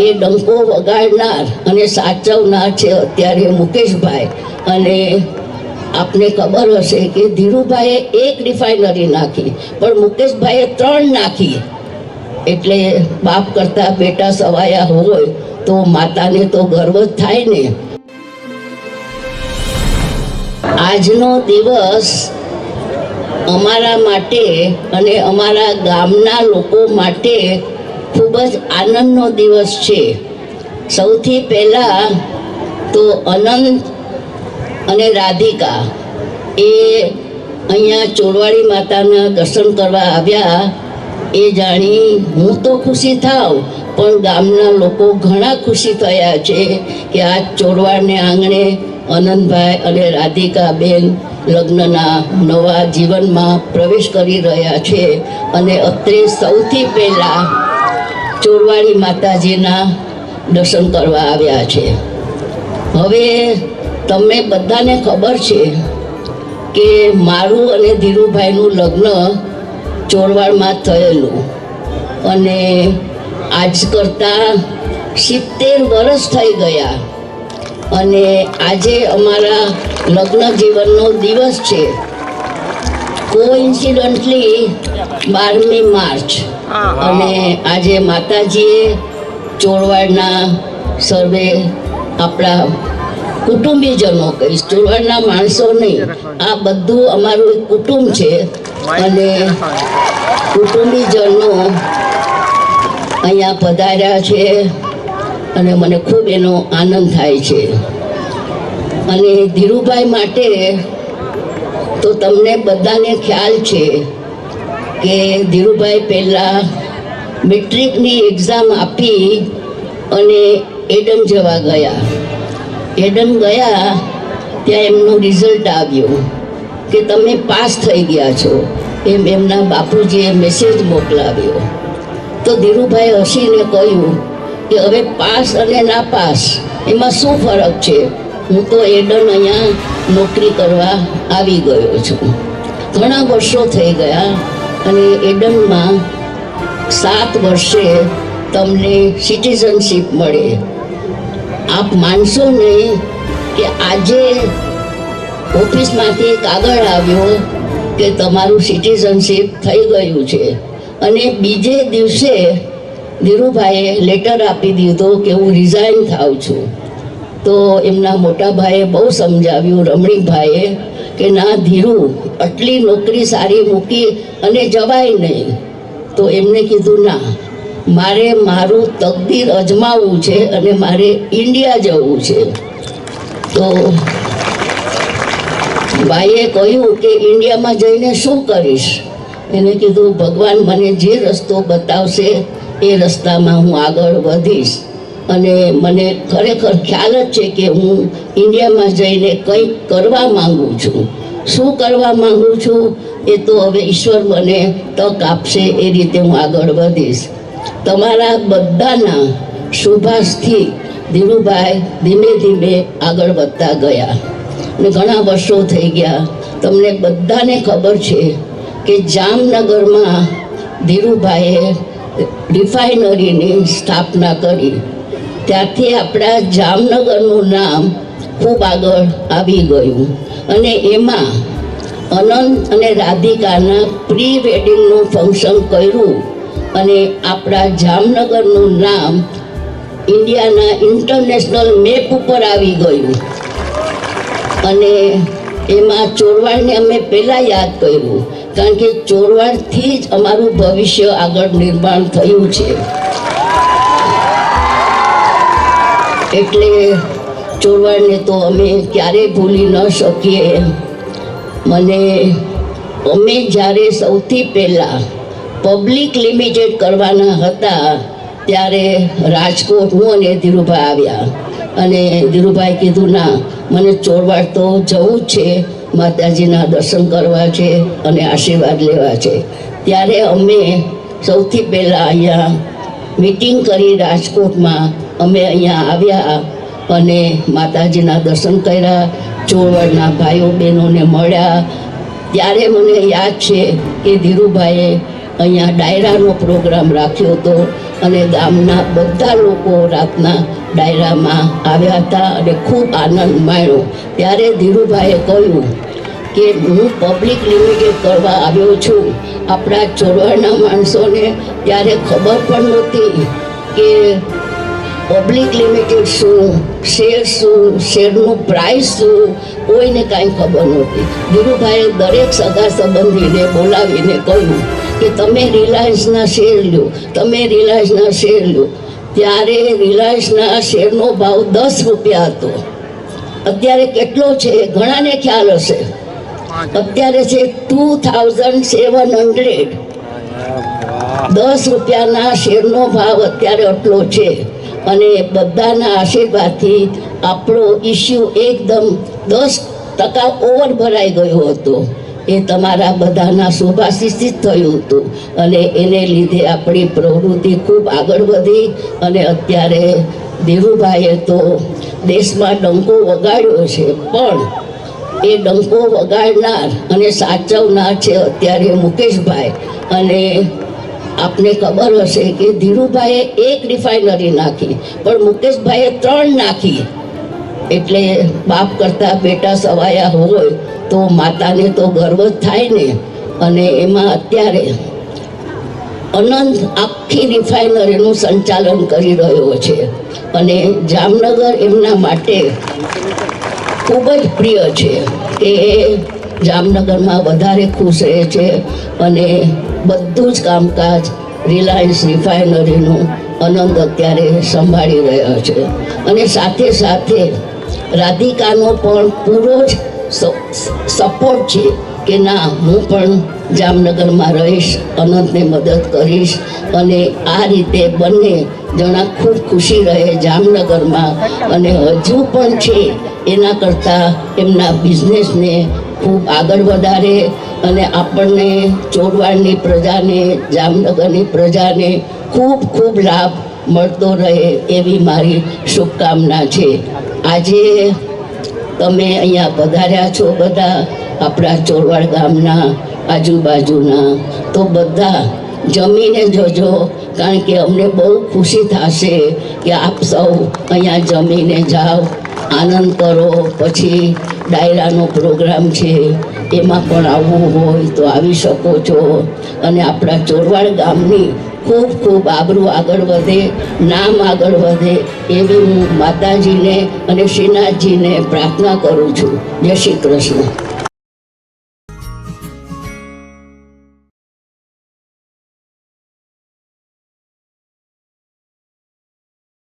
એ ડંકો વગાડનાર અને સાચવનાર છે અત્યારે મુકેશભાઈ. અને આપને ખબર હશે કે ધીરુભાઈએ એક રિફાઇનરી નાખી, પણ મુકેશભાઈએ 3 નાખી. એટલે બાપ કરતા બેટા સવાયા હોય તો માતાને તો ગર્વ જ થાય ને. આજનો દિવસ અમારા માટે અને અમારા ગામના લોકો માટે ખૂબ જ આનંદનો દિવસ છે. સૌથી પહેલાં તો અનંત અને રાધિકા એ અહીંયા ચોરવાડી માતાના દર્શન કરવા આવ્યા. એ જાણી હું તો ખુશી થાવ, પણ ગામના લોકો ઘણા ખુશી થયા છે કે આ ચોરવાડને આંગણે અનંતભાઈ અને રાધિકા બેન લગ્નના નવા જીવનમાં પ્રવેશ કરી રહ્યા છે. અને અત્રે સૌથી પહેલાં ચોરવાડી માતાજીના દર્શન કરવા આવ્યા છે. હવે તમને બધાને ખબર છે કે મારું અને ધીરુભાઈનું લગ્ન ચોરવાડમાં થયેલું, અને આજ કરતાં 70 વર્ષ થઈ ગયા. અને આજે અમારા લગ્ન જીવનનો દિવસ છે. કોઇન્સિડન્ટલી 12મી માર્ચ. અને આજે માતાજીએ ચોરવાડના સર્વે આપણા કુટુંબીજનો કહીશ, ચોરવાડના માણસો નહીં, આ બધું અમારું એક કુટુંબ છે. અને કુટુંબીજનો અહીંયા પધાર્યા છે અને મને ખૂબ એનો આનંદ થાય છે. અને ધીરુભાઈ માટે તો તમને બધાને ખ્યાલ છે કે ધીરુભાઈ પહેલાં મેટ્રિકની એક્ઝામ આપી અને એડન જવા ગયા. એડન ગયા ત્યાં એમનું રિઝલ્ટ આવ્યું કે તમે પાસ થઈ ગયા છો, એમ એમના બાપુજીએ મેસેજ મોકલાવ્યો. તો ધીરુભાઈ હસીને કહ્યું કે હવે પાસ અને ના પાસ એમાં શું ફરક છે, હું તો એડન અહીંયા નોકરી કરવા આવી ગયો છું. ઘણા વર્ષો થઈ ગયા અને એડનમાં 7 વર્ષે તમને સિટીઝનશીપ મળે. આપ માનશો નહીં કે આજે ઓફિસમાંથી કાગળ આવ્યો કે તમારું સિટીઝનશીપ થઈ ગયું છે. અને બીજે દિવસે ધીરુભાઈએ લેટર આપી દીધો કે હું રિઝાઇન થાઉં છું. તો એમના મોટા ભાઈએ બહુ સમજાવ્યું, રમણીકભાઈએ, કે ના ધીરુ, આટલી નોકરી સારી મૂકી અને જવાય નહીં. તો એમને કીધું ના, મારે મારું તકદીર અજમાવવું છે અને મારે ઇન્ડિયા જવું છે. તો ભાઈએ કહ્યું કે ઇન્ડિયામાં જઈને શું કરીશ? એને કીધું ભગવાન મને જે રસ્તો બતાવશે એ રસ્તામાં હું આગળ વધીશ. અને મને ખરેખર ખ્યાલ જ છે કે હું ઇન્ડિયામાં જઈને કંઈક કરવા માગું છું. શું કરવા માગું છું એ તો હવે ઈશ્વર મને તક આપશે, એ રીતે હું આગળ વધીશ. તમારા બધાના શુભાશથી ધીરુભાઈ ધીમે ધીમે આગળ વધતા ગયા અને ઘણા વર્ષો થઈ ગયા. તમને બધાને ખબર છે કે જામનગરમાં ધીરુભાઈએ રિફાઇનરીની સ્થાપના કરી. ત્યારથી આપણા જામનગરનું નામ ખૂબ આગળ આવી ગયું. અને એમાં અનંત અને રાધિકાના પ્રી વેડિંગનું ફંક્શન કર્યું અને આપણા જામનગરનું નામ ઇન્ડિયાના ઇન્ટરનેશનલ મેપ ઉપર આવી ગયું. અને એમાં ચોરવાડને અમે પહેલાં યાદ કર્યું, કારણ કે ચોરવાડથી જ અમારું ભવિષ્ય આગળ નિર્માણ થયું છે. એટલે ચોરવાડને તો અમે ક્યારેય ભૂલી ન શકીએ. અમે જ્યારે સૌથી પહેલાં પબ્લિક લિમિટેડ કરવાના હતા ત્યારે રાજકોટ હું અને ધીરુભાઈ આવ્યા. અને ધીરુભાઈ કીધું ના, મને ચોરવાડ તો જવું જ છે, માતાજીના દર્શન કરવા છે અને આશીર્વાદ લેવા છે. ત્યારે અમે સૌથી પહેલાં અહીંયા મીટિંગ કરી રાજકોટમાં. અમે અહીંયા આવ્યા અને માતાજીના દર્શન કર્યા, ચોરવાડના ભાઈઓ બહેનોને મળ્યા. ત્યારે મને યાદ છે કે ધીરુભાઈએ અહીંયા ડાયરાનો પ્રોગ્રામ રાખ્યો હતો અને ગામના બધા લોકો રાતના ડાયરામાં આવ્યા હતા અને ખૂબ આનંદ માણ્યો. ત્યારે ધીરુભાઈએ કહ્યું કે હું પબ્લિક લિમિટેડ કરવા આવ્યો છું. આપણા ચોરવાડના માણસોને ત્યારે ખબર પણ નહોતી કે પબ્લિક લિમિટેડ શું, શેરનું પ્રાઇસ શું, કોઈને કાંઈ ખબર નહોતી. ધીરુભાઈએ દરેક સગા સંબંધીને બોલાવીને કહ્યું કે તમે રિલાયન્સના શેર લો. ત્યારે રિલાયન્સના શેરનો ભાવ 10 રૂપિયા હતો. અત્યારે કેટલો છે ઘણાને ખ્યાલ હશે, અત્યારે છે 2700. 10 રૂપિયાના શેરનો ભાવ અત્યારે આટલો છે. અને બધાના આશીર્વાદથી આપણો ઇસ્યુ એકદમ 10% ઓવર ભરાઈ ગયો હતો. એ તમારા બધાના શુભાશીષથી જ થયું હતું અને એને લીધે આપણી પ્રવૃત્તિ ખૂબ આગળ વધી. અને અત્યારે ધીરુભાઈએ તો દેશમાં ડંકો વગાડ્યો છે, પણ એ ડંકો વગાડનાર અને સાચવનાર છે અત્યારે મુકેશભાઈ. અને આપને ખબર હશે કે ધીરુભાઈએ 1 રિફાઇનરી નાખી, પણ મુકેશભાઈએ 3 નાખી. એટલે બાપ કરતા બેટા સવાયા હોય તો માતાને તો ગર્વ જ થાય ને. અને એમાં અત્યારે અનંત આખી રિફાઇનરીનું સંચાલન કરી રહ્યો છે. અને જામનગર એમના માટે ખૂબ જ પ્રિય છે કે એ જામનગરમાં વધારે ખુશ રહે છે. અને બધું જ કામકાજ રિલાયન્સ રિફાઇનરીનું અનંત અત્યારે સંભાળી રહ્યા છે. અને સાથે સાથે રાધિકાનો પણ પૂરો જ સપોર્ટ છે કે ના, હું પણ જામનગરમાં રહીશ, અનંતને મદદ કરીશ. અને આ રીતે બંને જણા ખૂબ ખુશી રહે જામનગરમાં. અને હજુ પણ છે એના કરતાં એમના બિઝનેસને ખૂબ આગળ વધારે અને આપણને ચોરવાડની પ્રજાને, જામનગરની પ્રજાને ખૂબ ખૂબ લાભ મળતો રહે એવી મારી શુભકામના છે. આજે તમે અહીંયા પધાર્યા છો બધા આપણા ચોરવાડ ગામના આજુબાજુના, તો બધા જમીને જજો, કારણ કે અમને બહુ ખુશી થશે કે આપ સૌ અહીંયા જમીને જાઓ, આનંદ કરો. પછી ડાયરાનો પ્રોગ્રામ છે, એમાં પણ આવવું હોય તો આવી શકો છો. અને આપણા ચોરવાડ ગામની ખૂબ ખૂબ આબરૂ આગળ વધે, નામ આગળ વધે એવી હું માતાજીને અને શ્રીનાથજીને પ્રાર્થના કરું છું. જય શ્રી કૃષ્ણ.